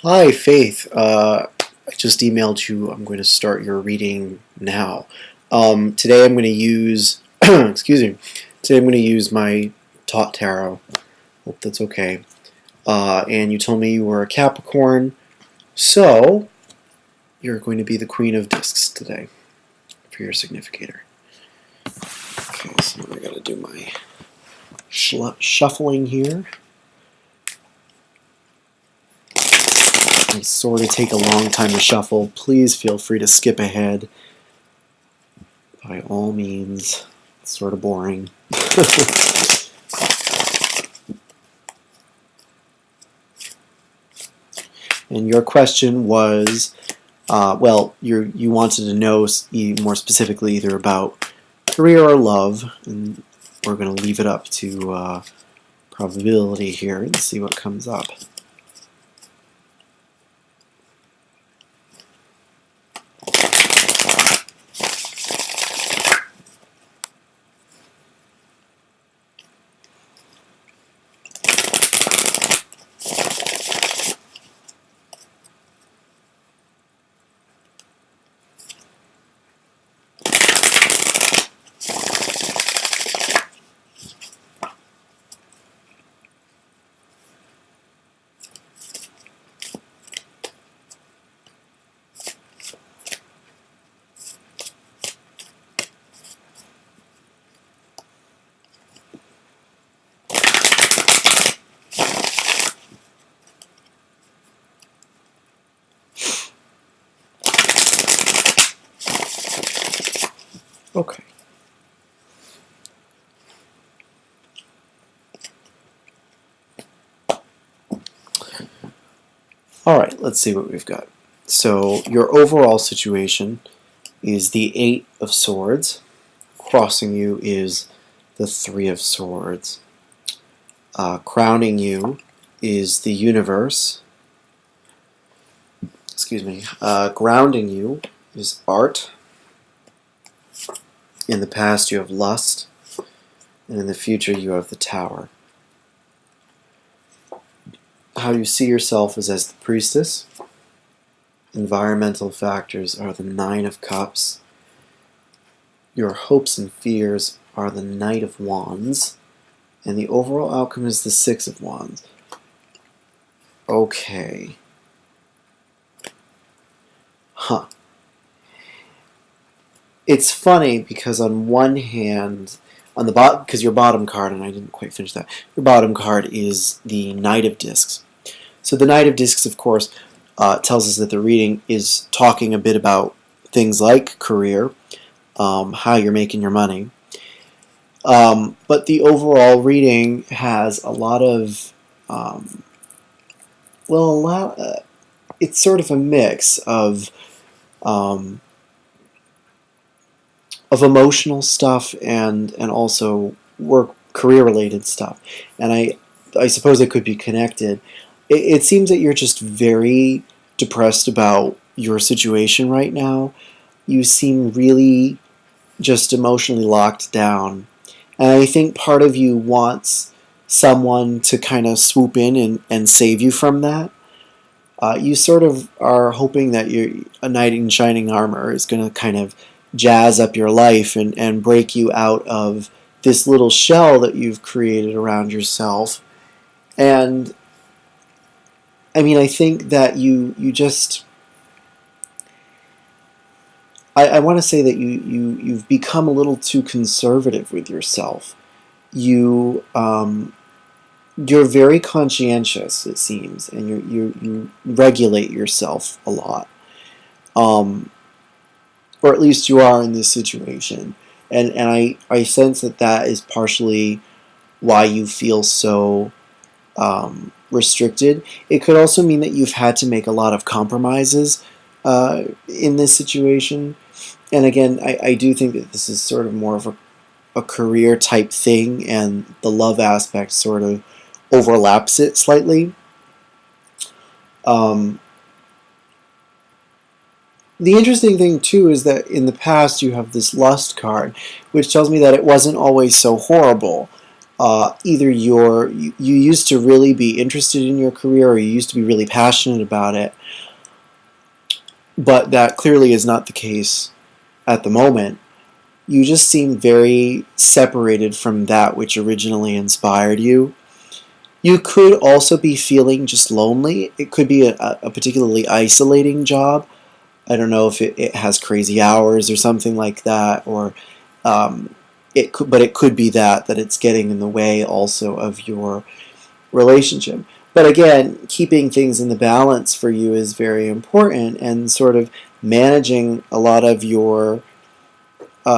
Hi, Faith. I just emailed you. I'm going to start your reading now. Today I'm going to use, excuse me, today I'm going to use my Tot Tarot. Hope that's okay. And you told me you were a Capricorn, so you're going to be the Queen of Discs today for your significator. Okay, so I got to do my shuffling here. They sort of take a long time to shuffle. Please feel free to skip ahead. By all means, it's sort of boring. And your question was, well, you wanted to know more specifically either about career or love, and we're going to leave it up to probability here and see what comes up. Okay. All right, let's see what we've got. So your overall situation is the Eight of Swords. Crossing you is the Three of Swords. Crowning you is the Universe. Excuse me. Grounding you is Art. In the past you have Lust, and in the future you have the Tower. How you see yourself is as the Priestess. Environmental factors are the Nine of Cups. Your hopes and fears are the Knight of Wands. And the overall outcome is the Six of Wands. Okay. Huh. It's funny because on one hand, on the bottom, because your bottom card, and I didn't quite finish that, your bottom card is the Knight of Discs. So the Knight of Discs, of course, tells us that the reading is talking a bit about things like career, how you're making your money. But the overall reading has a lot of, it's sort of a mix of emotional stuff and also work career related stuff, and I suppose it could be connected. It seems that you're just very depressed about your situation right now. You seem really just emotionally locked down, and I think part of you wants someone to kind of swoop in and save you from that. You sort of are hoping that a knight in shining armor is going to kind of jazz up your life and break you out of this little shell that you've created around yourself. And I mean, I think that you just, I want to say that you've become a little too conservative with yourself. You're very conscientious, it seems, and you regulate yourself a lot. Or at least you are in this situation. And I sense that is partially why you feel so restricted. It could also mean that you've had to make a lot of compromises in this situation. And again, I do think that this is sort of more of a career type thing, and the love aspect sort of overlaps it slightly. The interesting thing, too, is that in the past you have this Lust card, which tells me that it wasn't always so horrible. Either you used to really be interested in your career, or you used to be really passionate about it, but that clearly is not the case at the moment. You just seem very separated from that which originally inspired you. You could also be feeling just lonely. It could be a particularly isolating job. I don't know if it has crazy hours or something like that, or but it could be that it's getting in the way also of your relationship. But again, keeping things in the balance for you is very important, and sort of managing a lot of your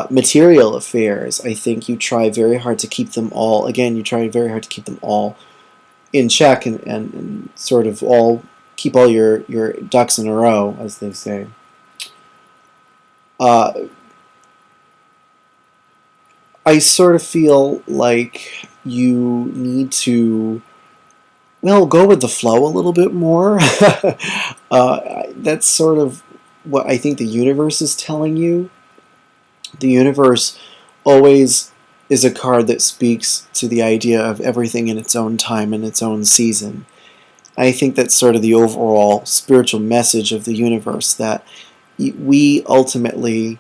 material affairs. I think you try very hard to keep them all. Again, you try very hard to keep them all in check, and sort of all keep all your ducks in a row, as they say. Uh, I sort of feel like you need to, well, go with the flow a little bit more. That's sort of what I think the universe is telling you. The universe always is a card that speaks to the idea of everything in its own time and its own season. I think that's sort of the overall spiritual message of the universe, that we ultimately,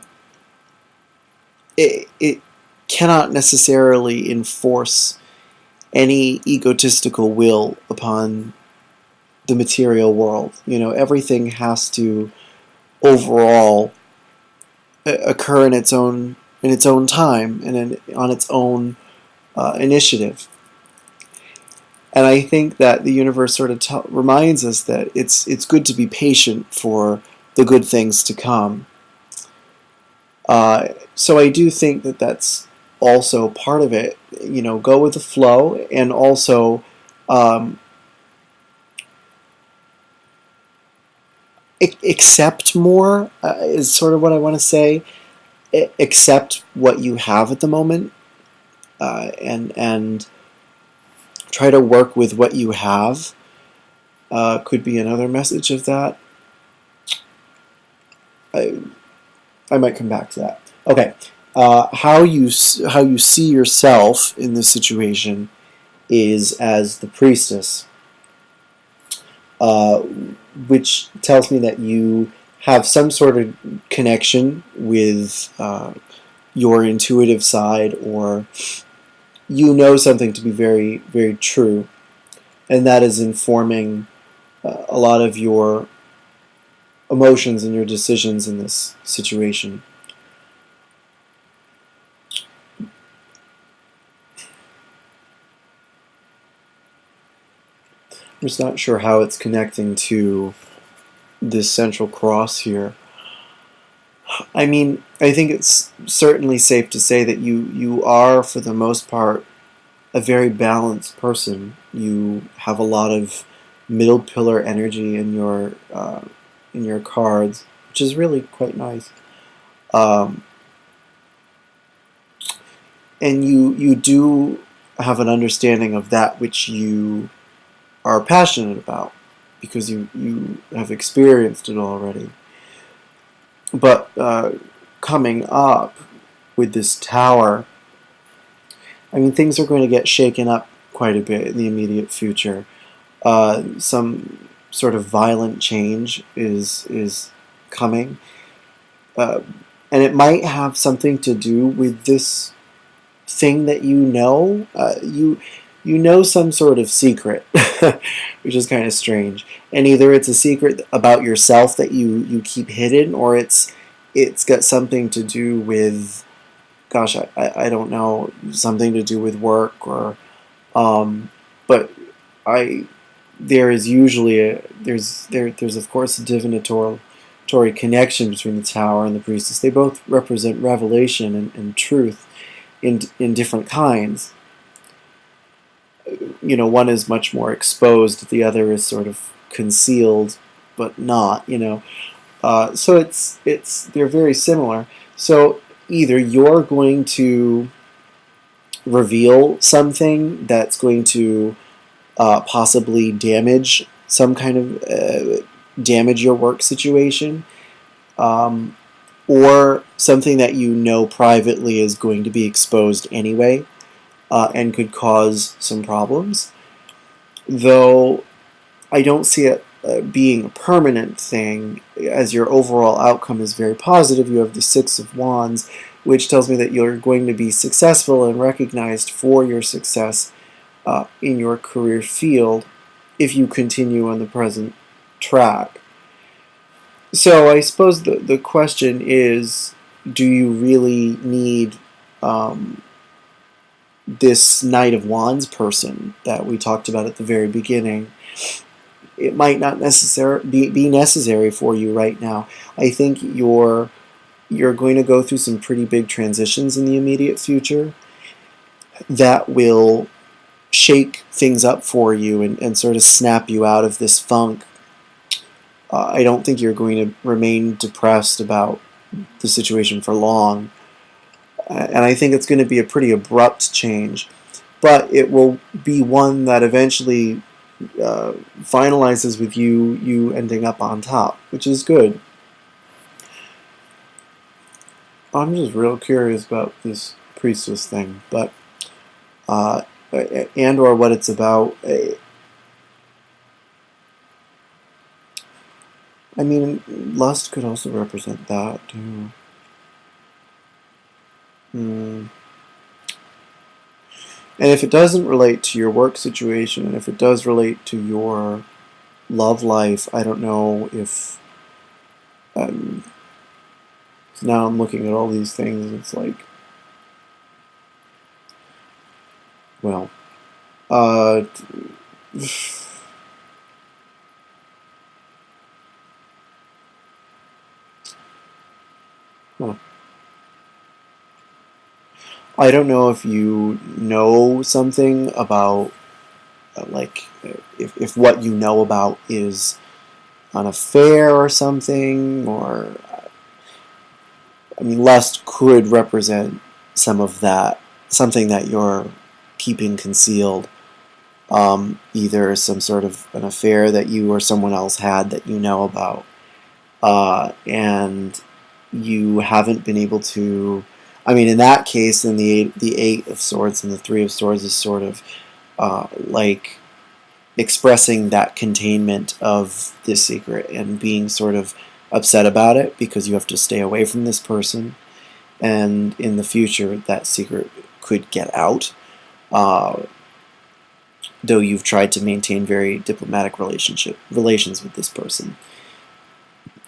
it cannot necessarily enforce any egotistical will upon the material world. Everything has to overall occur in its own time, and on its own initiative. And I think that the universe sort of reminds us that it's good to be patient for the good things to come. So I do think that that's also part of it. Go with the flow, and also accept more, is sort of what I want to say. Accept what you have at the moment, and try to work with what you have. Could be another message of that. I might come back to that. Okay, how you see yourself in this situation is as the priestess, which tells me that you have some sort of connection with your intuitive side, or something to be very, very true, and that is informing a lot of your emotions and your decisions in this situation. I'm just not sure how it's connecting to this central cross here. I mean, I think it's certainly safe to say that you are, for the most part, a very balanced person. You have a lot of middle pillar energy in your cards, which is really quite nice. And you do have an understanding of that which you are passionate about, because you have experienced it already. But coming up with this tower, I mean, things are going to get shaken up quite a bit in the immediate future. Some sort of violent change is coming, and it might have something to do with this thing that you know. You know some sort of secret, which is kind of strange. And either it's a secret about yourself that you keep hidden, or it's got something to do with, gosh, I don't know, something to do with work, or but there is usually there's of course a divinatory connection between the tower and the priestess. They both represent revelation and truth in different kinds. One is much more exposed, the other is sort of concealed, but not. So they're very similar. So either you're going to reveal something that's going to possibly damage damage your work situation, or something that privately is going to be exposed anyway. and could cause some problems. Though I don't see it being a permanent thing, as your overall outcome is very positive. You have the Six of Wands, which tells me that you're going to be successful and recognized for your success in your career field if you continue on the present track. So I suppose the question is, do you really need this Knight of Wands person that we talked about at the very beginning? It might not be necessary for you right now. I think you're going to go through some pretty big transitions in the immediate future that will shake things up for you and sort of snap you out of this funk. I don't think you're going to remain depressed about the situation for long. And I think it's going to be a pretty abrupt change. But it will be one that eventually finalizes with you ending up on top, which is good. I'm just real curious about this priestess thing, but and or what it's about. I mean, lust could also represent that too. And if it doesn't relate to your work situation, and if it does relate to your love life, I don't know if... now I'm looking at all these things, it's like... Well... Huh. I don't know if you know something about, like, if what you know about is an affair or something, or... I mean, lust could represent some of that, something that you're keeping concealed. Either some sort of an affair that you or someone else had that you know about, and you haven't been able to... I mean, in that case, then the Eight of Swords and the Three of Swords is sort of like expressing that containment of this secret and being sort of upset about it because you have to stay away from this person, and in the future that secret could get out, though you've tried to maintain very diplomatic relations with this person.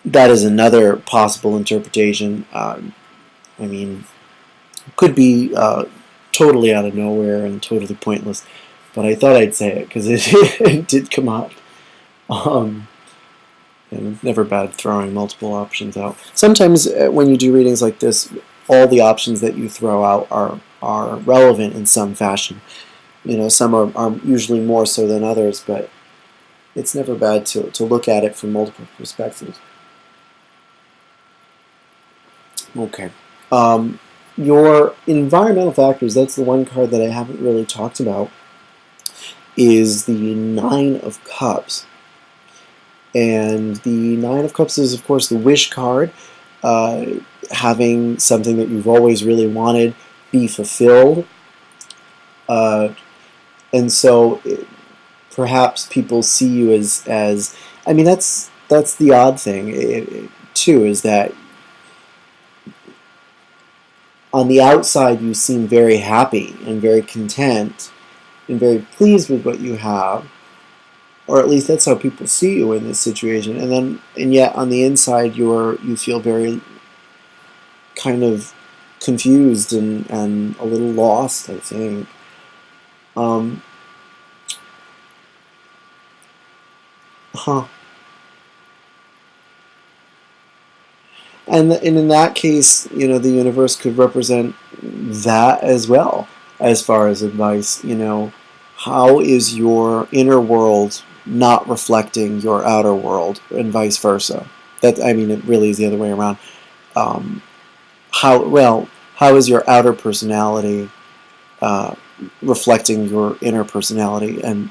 That is another possible interpretation. I mean, could be totally out of nowhere and totally pointless, but I thought I'd say it because it did come up. And it's never bad throwing multiple options out. Sometimes when you do readings like this, all the options that you throw out are relevant in some fashion. You know, some are usually more so than others, but it's never bad to look at it from multiple perspectives. Okay. Your environmental factors, that's the one card that I haven't really talked about, is the Nine of Cups. And the Nine of Cups is, of course, the wish card, having something that you've always really wanted be fulfilled. And so perhaps people see you as I mean, that's the odd thing, too, is that on the outside you seem very happy and very content and very pleased with what you have, or at least that's how people see you in this situation, and yet on the inside you feel very kind of confused and a little lost, I think. And in that case, you know, the universe could represent that as well, as far as advice. You know, how is your inner world not reflecting your outer world, and vice versa? That, I mean, it really is the other way around. How is your outer personality reflecting your inner personality, and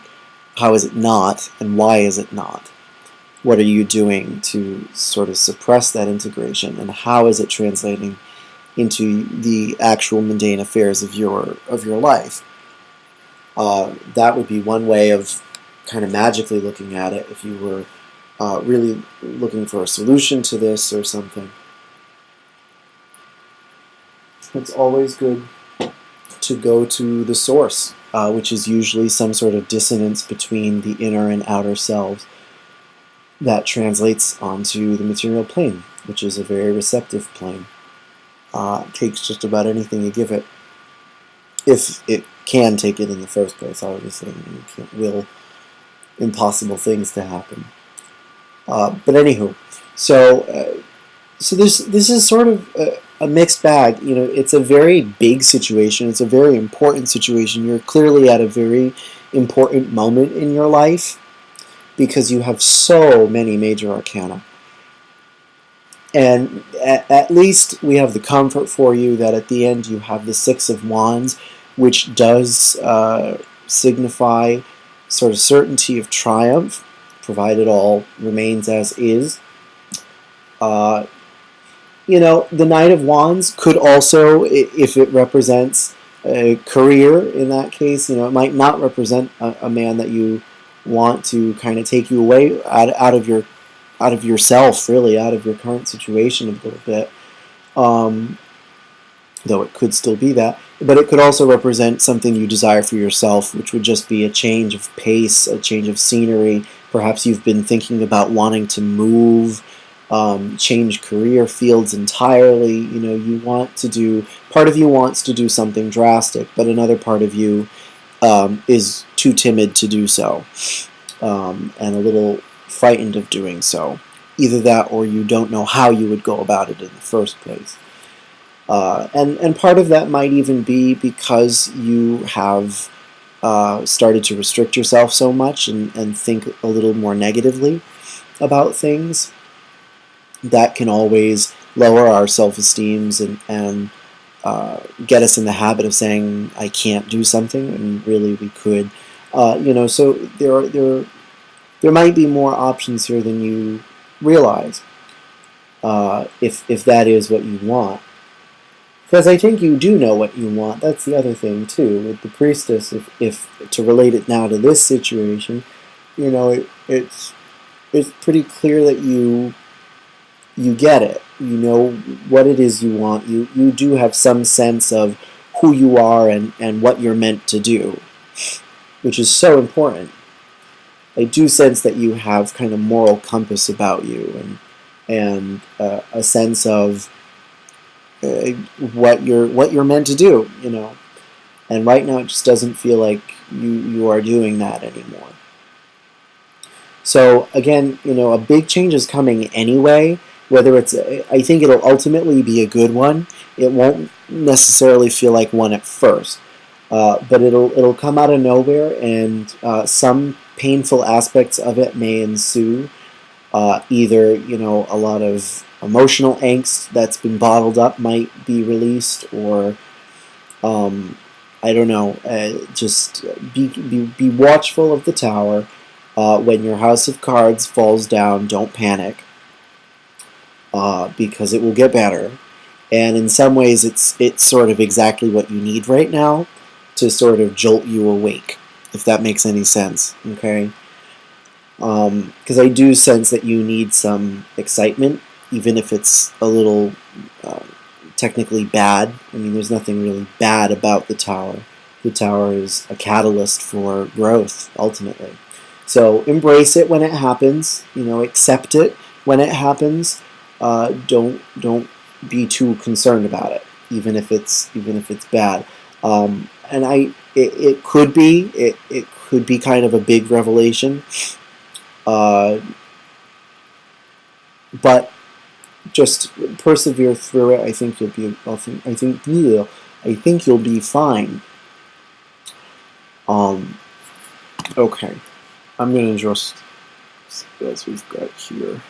how is it not, and why is it not? What are you doing to sort of suppress that integration, and how is it translating into the actual mundane affairs of your life? That would be one way of kind of magically looking at it if you were really looking for a solution to this or something. It's always good to go to the source, which is usually some sort of dissonance between the inner and outer selves that translates onto the material plane, which is a very receptive plane. It takes just about anything you give it, if it can take it in the first place. Obviously, you can't will impossible things to happen. But anywho, so this is sort of a mixed bag. You know, it's a very big situation. It's a very important situation. You're clearly at a very important moment in your life because you have so many major arcana. And at least we have the comfort for you that at the end you have the Six of Wands, which does signify sort of certainty of triumph, provided all remains as is. You know, the Knight of Wands could also, if it represents a career in that case, you know, it might not represent a man that you want to kind of take you away out of yourself, really, out of your current situation a little bit. Though it could still be that. But it could also represent something you desire for yourself, which would just be a change of pace, a change of scenery. Perhaps you've been thinking about wanting to move, change career fields entirely. You know, you want to do, part of you wants to do something drastic, but another part of you is too timid to do so, and a little frightened of doing so. Either that or you don't know how you would go about it in the first place. And part of that might even be because you have started to restrict yourself so much and think a little more negatively about things. That can always lower our self-esteems and get us in the habit of saying, I can't do something, and really we could. You know, so there might be more options here than you realize, if that is what you want. Because I think you do know what you want. That's the other thing, too. With the Priestess, if to relate it now to this situation, you know, it's pretty clear that you get it. You know what it is you want. You do have some sense of who you are and what you're meant to do, which is so important. I do sense that you have kind of moral compass about you and a sense of what you're meant to do, you know. And right now it just doesn't feel like you are doing that anymore. So again, you know, a big change is coming anyway. Whether it's, I think it'll ultimately be a good one. It won't necessarily feel like one at first, but it'll come out of nowhere, and some painful aspects of it may ensue. Either, you know, a lot of emotional angst that's been bottled up might be released, or I don't know. Just be watchful of the tower. When your house of cards falls down, don't panic, because it will get better. And in some ways, it's sort of exactly what you need right now to sort of jolt you awake, if that makes any sense. Okay. Because I do sense that you need some excitement, even if it's a little technically bad. I mean, there's nothing really bad about the tower. The tower is a catalyst for growth, ultimately. So embrace it when it happens. You know, accept it when it happens. Don't be too concerned about it, even if it's bad. And it could be kind of a big revelation. But just persevere through it. I think you'll be. I think you'll be fine. Okay, I'm gonna just see what else we've got here.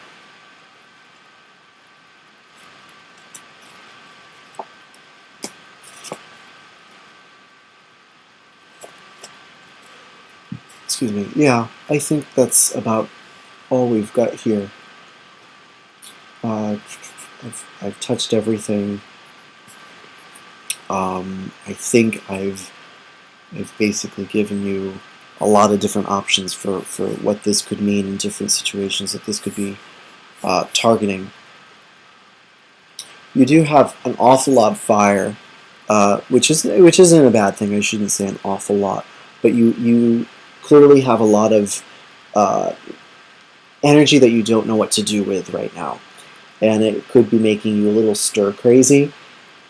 Excuse me. Yeah, I think that's about all we've got here. I've touched everything. I think I've I've basically given you a lot of different options for what this could mean in different situations that this could be targeting. You do have an awful lot of fire, which isn't a bad thing. I shouldn't say an awful lot, but you clearly have a lot of energy that you don't know what to do with right now, and it could be making you a little stir crazy.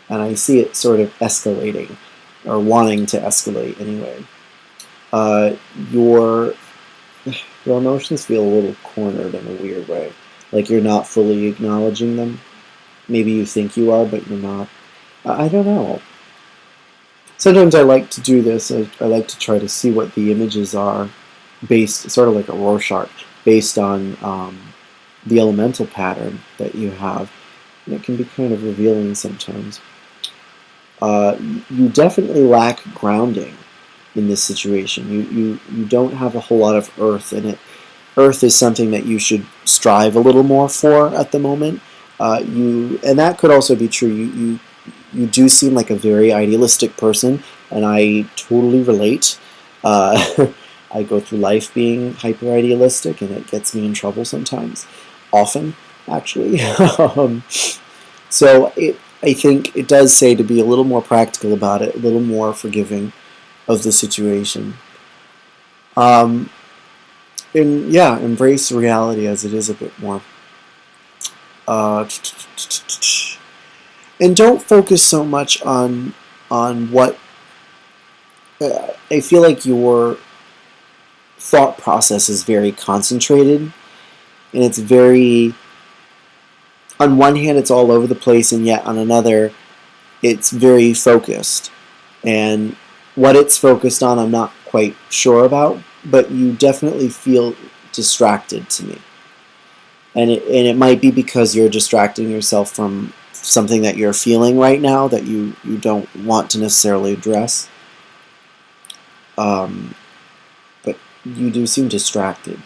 And I see it sort of escalating, or wanting to escalate anyway. Uh, your your emotions feel a little cornered in a weird way, like you're not fully acknowledging them. Maybe you think you are, but you're not. I don't know. Sometimes I like to do this. I like to try to see what the images are, based sort of like a Rorschach, based on the elemental pattern that you have. And it can be kind of revealing sometimes. You definitely lack grounding in this situation. You don't have a whole lot of earth in it. Earth is something that you should strive a little more for at the moment. And that could also be true. You do seem like a very idealistic person, and I totally relate. I go through life being hyper idealistic, and it gets me in trouble sometimes, often actually. So I think it does say to be a little more practical about it, a little more forgiving of the situation. Um, and yeah, embrace reality as it is a bit more. Uh, and don't focus so much on what I feel like your thought process is very concentrated, and it's very, on one hand it's all over the place, and yet on another it's very focused. And what it's focused on I'm not quite sure about, but you definitely feel distracted to me. And it might be because you're distracting yourself from something that you're feeling right now that you don't want to necessarily address. But you do seem distracted.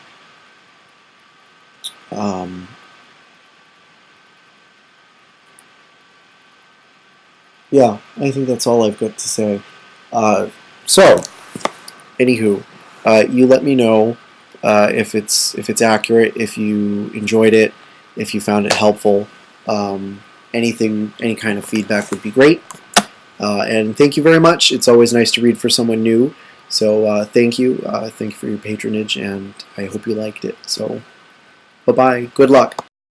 Um, yeah, I think that's all I've got to say. So, anywho, you let me know if it's accurate, if you enjoyed it, if you found it helpful. Any kind of feedback would be great. And thank you very much. It's always nice to read for someone new. So thank you. Thank you for your patronage, and I hope you liked it. So bye-bye. Good luck.